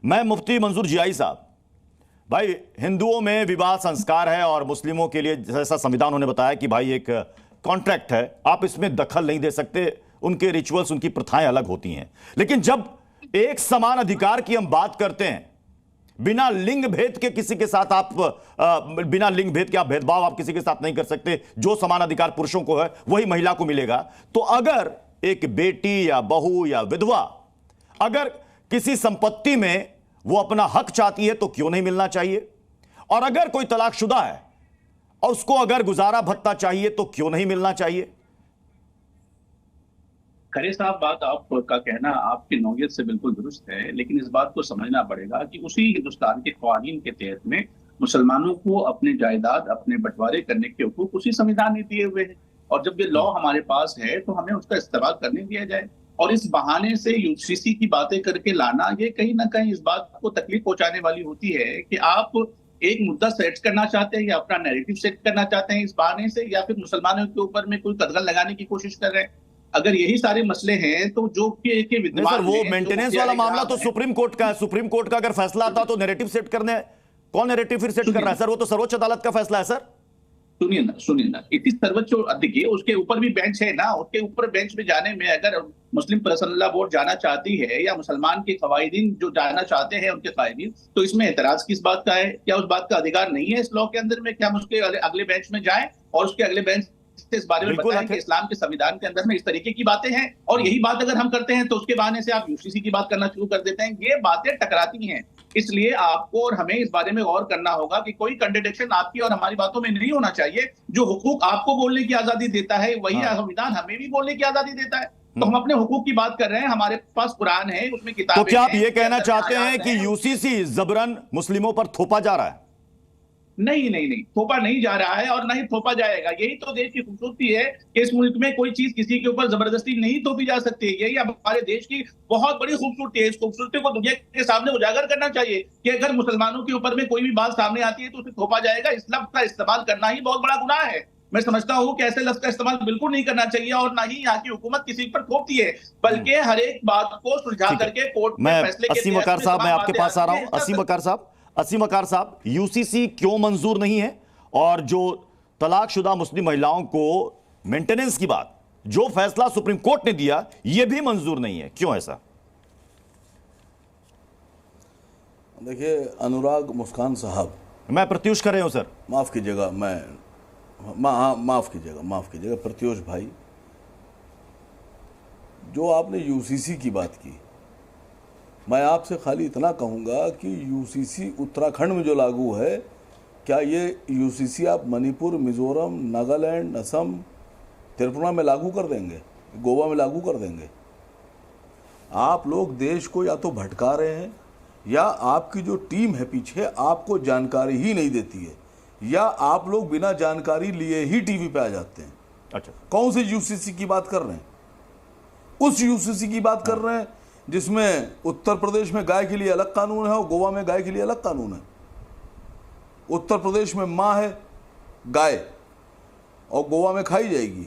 मैं मुफ्ती मंजूर जियाई साहब, भाई हिंदुओं में विवाह संस्कार है और मुस्लिमों के लिए जैसा संविधान उन्होंने बताया कि भाई एक कॉन्ट्रैक्ट है, आप इसमें दखल नहीं दे सकते, उनके रिचुअल्स उनकी प्रथाएं अलग होती हैं। लेकिन जब एक समान अधिकार की हम बात करते हैं, बिना लिंग भेद के किसी के साथ आप बिना लिंग भेद के आप भेदभाव आप किसी के साथ नहीं कर सकते, जो समान अधिकार पुरुषों को है वही महिला को मिलेगा। तो अगर एक बेटी या बहू या विधवा अगर किसी संपत्ति में वो अपना हक चाहती है तो क्यों नहीं मिलना चाहिए, और अगर कोई तलाकशुदा है और उसको अगर गुजारा भत्ता चाहिए तो क्यों नहीं मिलना चाहिए? खरे साहब, बात आपका कहना आपकी नौयत से बिल्कुल दुरुस्त है, लेकिन इस बात को समझना पड़ेगा कि उसी हिंदुस्तान के कानून के तहत में मुसलमानों को अपने जायदाद अपने बंटवारे करने के हुकूक उसी संविधान ने दिए हुए हैं, और जब ये लॉ हमारे पास है तो हमें उसका इस्तेमाल करने दिया जाए। और इस बहाने से यूसीसी की बातें करके लाना, ये कहीं ना कहीं इस बात को तकलीफ पहुंचाने वाली होती है कि आप एक मुद्दा सेट करना चाहते हैं या अपना नैरेटिव सेट करना चाहते हैं इस बहाने से, या फिर मुसलमानों के ऊपर में कोई कदगन लगाने की कोशिश कर रहे हैं। अगर यही सारे मसले हैं तो जो कि विद्वान वो मेंटेनेंस वाला मामला तो सुप्रीम कोर्ट का है। सुप्रीम कोर्ट का अगर फैसला आता तो नैरेटिव सेट करने कौन नैरेटिव फिर सेट कर रहा है सर? वो तो सर्वोच्च अदालत का फैसला है सर। सुनिए ना, इतनी सर्वोच्च देखिए उसके ऊपर भी बेंच है ना, उसके ऊपर बेंच में जाने में अगर मुस्लिम पर्सनल बोर्ड जाना चाहती है या मुसलमान के कवायदीन जो जाना चाहते हैं उनके कायदीन, तो इसमें एतराज किस बात का है? क्या उस बात का अधिकार नहीं है इस लॉ के अंदर में? क्या हम उसके अगले बेंच में जाएं और उसके अगले बेंच इस बारे में बताएं कि इस्लाम के संविधान के अंदर में इस तरीके की बातें हैं, और यही बात अगर हम करते हैं तो उसके बहाने से आप यूसीसी की बात करना शुरू कर देते हैं। ये बातें टकराती हैं, इसलिए आपको और हमें इस बारे में गौर करना होगा कि कोई कंट्रडिक्शन आपकी और हमारी बातों में नहीं होना चाहिए। जो हुकूक आपको बोलने की आजादी देता है वही संविधान हमें भी बोलने की आजादी देता है। तो हम अपने हुकूक की बात कर रहे हैं, हमारे पास कुरान है, उसमें किताबें। तो क्या आप ये कहना चाहते हैं कि यूसीसी जबरन मुस्लिमों पर थोपा जा रहा है? नहीं, थोपा नहीं जा रहा है और नहीं थोपा जाएगा। यही तो देश की खूबसूरती है कि इस मुल्क में कोई चीज किसी के ऊपर जबरदस्ती नहीं थोपी जा सकती। यही हमारे देश की बहुत बड़ी खूबसूरती है। इस खूबसूरती को दुनिया के सामने उजागर करना चाहिए कि अगर मुसलमानों के ऊपर में कोई भी बात सामने आती है तो उसे थोपा जाएगा। इस लफ्ज का इस्तेमाल करना ही बहुत बड़ा गुनाह है। मैं समझता हूं कि ऐसे लफ्ज का इस्तेमाल बिल्कुल नहीं करना चाहिए, और ना ही यहाँ की हुकूमत किसी पर थोपती है, बल्कि हर एक बात को सुलझा करके कोर्ट में फैसले के असीम वकार साहब, मैं आपके पास आ रहा हूं। असीम वकार साहब, यूसीसी क्यों मंजूर नहीं है, और जो तलाकशुदा मुस्लिम महिलाओं को मेंटेनेंस की बात, जो फैसला सुप्रीम कोर्ट ने दिया, यह भी मंजूर नहीं है, क्यों ऐसा? देखिए अनुराग मुस्कान साहब, मैं प्रत्युष कर रहे हूं सर, माफ कीजिएगा, माफ कीजिएगा प्रत्युष भाई, जो आपने यूसीसी की बात की, मैं आपसे खाली इतना कहूंगा कि यूसीसी उत्तराखंड में जो लागू है, क्या ये यूसीसी आप मणिपुर, मिजोरम, नागालैंड, असम, त्रिपुरा में लागू कर देंगे, गोवा में लागू कर देंगे? आप लोग देश को या तो भटका रहे हैं, या आपकी जो टीम है पीछे आपको जानकारी ही नहीं देती है, या आप लोग बिना जानकारी लिए ही टीवी पे आ जाते हैं। अच्छा, कौन से यूसीसी की बात कर रहे हैं? उस यूसीसी की बात कर रहे हैं जिसमें उत्तर प्रदेश में गाय के लिए अलग कानून है और गोवा में गाय के लिए अलग कानून है। उत्तर प्रदेश में मां है गाय और गोवा में खाई जाएगी,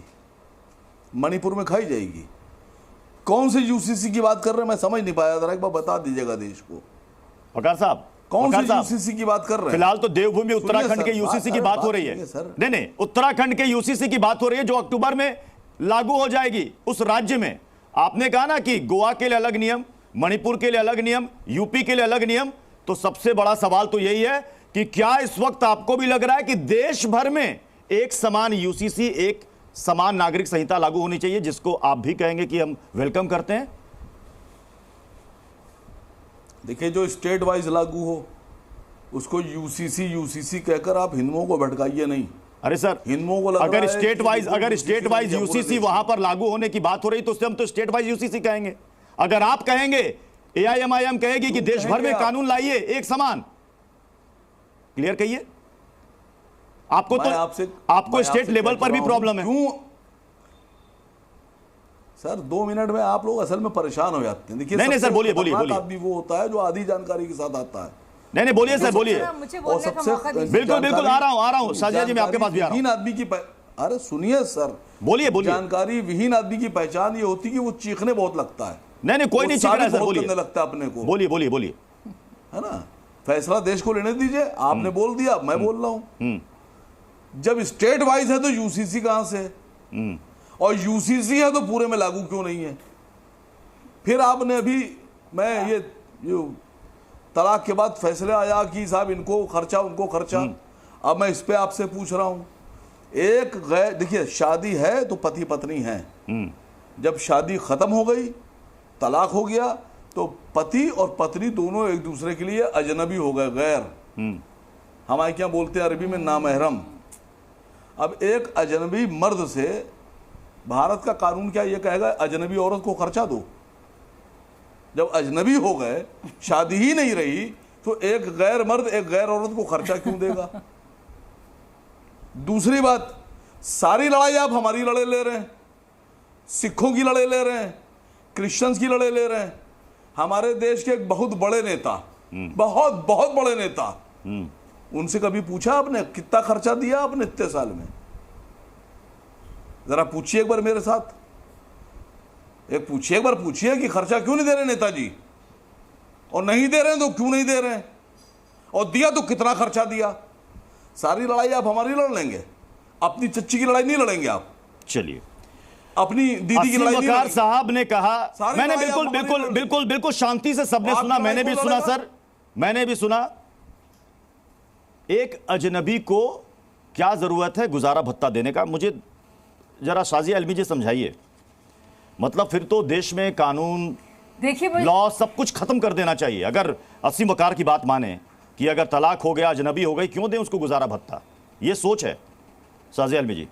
मणिपुर में खाई जाएगी। कौन से यूसीसी की बात कर रहे हैं, मैं समझ नहीं पाया, जरा एक बार बता दीजिएगा देश को। वकार साहब, कौन से यूसीसी की बात कर रहे हैं? फिलहाल तो देवभूमि उत्तराखंड के यूसीसी की बात हो रही है। नहीं, उत्तराखंड के यूसीसी की बात हो रही है, जो अक्टूबर में लागू हो जाएगी उस राज्य में। आपने कहा ना कि गोवा के लिए अलग नियम, मणिपुर के लिए अलग नियम, यूपी के लिए अलग नियम। तो सबसे बड़ा सवाल तो यही है कि क्या इस वक्त आपको भी लग रहा है कि देश भर में एक समान यूसीसी, एक समान नागरिक संहिता लागू होनी चाहिए, जिसको आप भी कहेंगे कि हम वेलकम करते हैं? देखिए, जो स्टेट वाइज लागू हो उसको यूसीसी कहकर आप हिंदुओं को भटकाइए नहीं। अरे सर, हिंदुओं को अगर स्टेट वाइज यूसीसी वहां पर लागू होने की बात हो रही तो उससे हम तो स्टेट वाइज यूसीसी कहेंगे। अगर आप कहेंगे, एआईएमआईएम कहेगी कि देश भर में कानून लाइए एक समान, क्लियर कहिए। आपको तो आपको स्टेट लेवल पर भी प्रॉब्लम है। क्यों सर, 2 मिनट में आप लोग असल में परेशान हो जाते हैं। देखिए, नहीं सर, बोलिए। आदमी वो होता है जो आधी जानकारी के साथ आता है। नहीं, बोलिए सर, बोलिए। और सबसे बिल्कुल आ रहा हूं साजिया जी, मैं आपके पास भी आ रहा हूं। आदमी की अरे सुनिए सर, बोलिए। जानकारी विहीन आदमी की पहचान ये होती है कि वो चीखने बहुत लगता है। नहीं, कोई नहीं चीख रहा है सर, बोलिए। लगता है अपने को। बोलिए। है ना, फैसला देश को लेने दीजिए। आपने बोल दिया, मैं बोल रहा हूं। जब स्टेट वाइज है तो यूसीसी कहां से है? और यूसीसी है तो पूरे में लागू क्यों नहीं है? फिर आपने अभी, मैं ये तलाक के बाद फैसले आया कि साहब इनको खर्चा उनको खर्चा। अब मैं इस पे आपसे पूछ रहा हूं, एक गैर, देखिए शादी है तो पति पत्नी है, जब शादी खत्म हो गई, तलाक हो गया, तो पति और पत्नी दोनों एक दूसरे के लिए अजनबी हो गए, गैर। हमारे क्या बोलते हैं अरबी में, नामहरम। अब एक अजनबी मर्द से भारत का कानून क्या ये कहेगा अजनबी औरत को खर्चा दो? जब अजनबी हो गए, शादी ही नहीं रही, तो एक गैर मर्द एक गैर औरत को खर्चा क्यों देगा? दूसरी बात, सारी लड़ाई आप हमारी लड़ाई ले रहे हैं, सिखों की लड़ाई ले रहे हैं, क्रिश्चियंस की लड़ाई ले रहे हैं। हमारे देश के एक बहुत बड़े नेता, बहुत बहुत बड़े नेता, उनसे कभी पूछा आपने कितना खर्चा दिया आपने इतने साल में? जरा पूछिए एक बार मेरे साथ, एक बार पूछिए कि खर्चा क्यों नहीं दे रहे नेताजी, और नहीं दे रहे हैं तो क्यों नहीं दे रहे हैं, और दिया तो कितना खर्चा दिया? सारी लड़ाई आप हमारी लड़ लेंगे, अपनी चच्ची की लड़ाई नहीं लड़ेंगे आप। चलिए, अपनी दीदी की लड़ाई नहीं वकार लड़ेंगे। साहब ने कहा, सारी मैंने लड़ाई बिल्कुल आप बिल्कुल हमारी बिल्कुल बिल्कुल शांति से सबने आप सुना, लड़ाई मैंने भी को सुना लड़ेगा? सर, मैंने भी सुना। एक अजनबी को क्या जरूरत है गुजारा भत्ता देने का? मुझे जरा शाजिया अलमी जी समझाइए। मतलब फिर तो देश में कानून, देखिए लॉ सब कुछ खत्म कर देना चाहिए। अगर असीम वकार की बात माने कि अगर तलाक हो गया, अजनबी हो गई, क्यों दें उसको गुजारा भत्ता? ये सोच है शाजिया अलमी जी।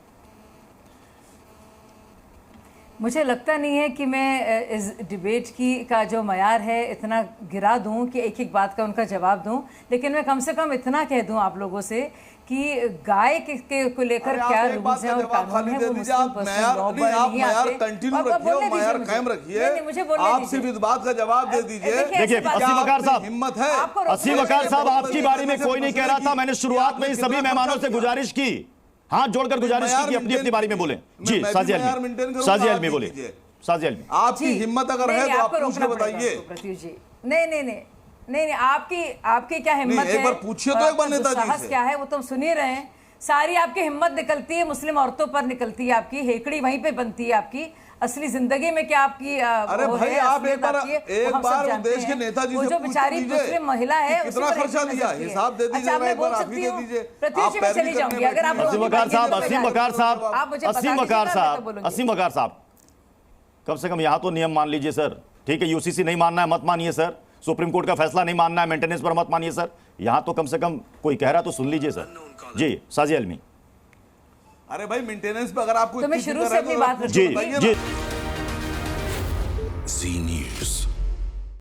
मुझे लगता नहीं है कि मैं इस डिबेट का जो मयार है इतना गिरा दूं कि एक एक बात का उनका जवाब दूं, लेकिन मैं कम से कम इतना कह दूं आप लोगों से कि गाय को लेकर क्या रूल्स हैं और कानून है, वो मुस्लिम पर्सनल लॉ पर नहीं आते। कंटिन्यू अब रखिए और बोलने मयार दीजिए कायम मुझे। रखिए। नहीं, मुझे बोलने आप दीजिए। सिर्फ इस बात का जवाब दे दीजिए। देखिए असीम वकार साहब, हिम्मत है असीम वकार साहब, आपकी बारी में कोई नहीं कह रहा था। मैंने शुरुआत में ही सभी मेहमानों से गुजारिश की, हाथ जोड़कर गुजारिश की कि अपनी अपनी बारी में बोले। जी शाजिया अलमी, शाजिया अलमी बोले, शाजिया अलमी। आपकी हिम्मत अगर है तो आप पूछ के बताइए। प्रत्युष जी, नहीं, आपकी क्या हिम्मत है? एक बार पूछिए तो एक बार नेताजी से। साहस क्या है वो तो हम सुन ही रहे हैं। सारी आपकी हिम्मत निकलती है मुस्लिम औरतों पर, निकलती है आपकी हेकड़ी वहीं पे बनती है आपकी। असली जिंदगी में क्या आपकी अरे भाई आप एक बार देश के नेताजी से जो बेचारी मुस्लिम महिला है कितना खर्चा दिया, हिसाब दे दीजिए। मैं बोल सकती हूँ प्रत्युष जी, मैं चली जाऊंगी अगर आप असीम वकार साहब, असीम वकार साहब, असीम वकार साहब, असीम वकार साहब, कम से कम यहां तो नियम मान लीजिए सर। ठीक है, यूसीसी नहीं मानना है मत मानिए सर, सुप्रीम कोर्ट का फैसला नहीं मानना है मेंटेनेंस पर मत मानिए सर। यहां तो कम से कम कोई कह रहा तो सुन लीजिए सर। जी शाजिया अलमी। अरे भाई मेंटेनेंस पे अगर आपको तो मैं शुरू से अपनी बात जी जी। जी न्यूज़।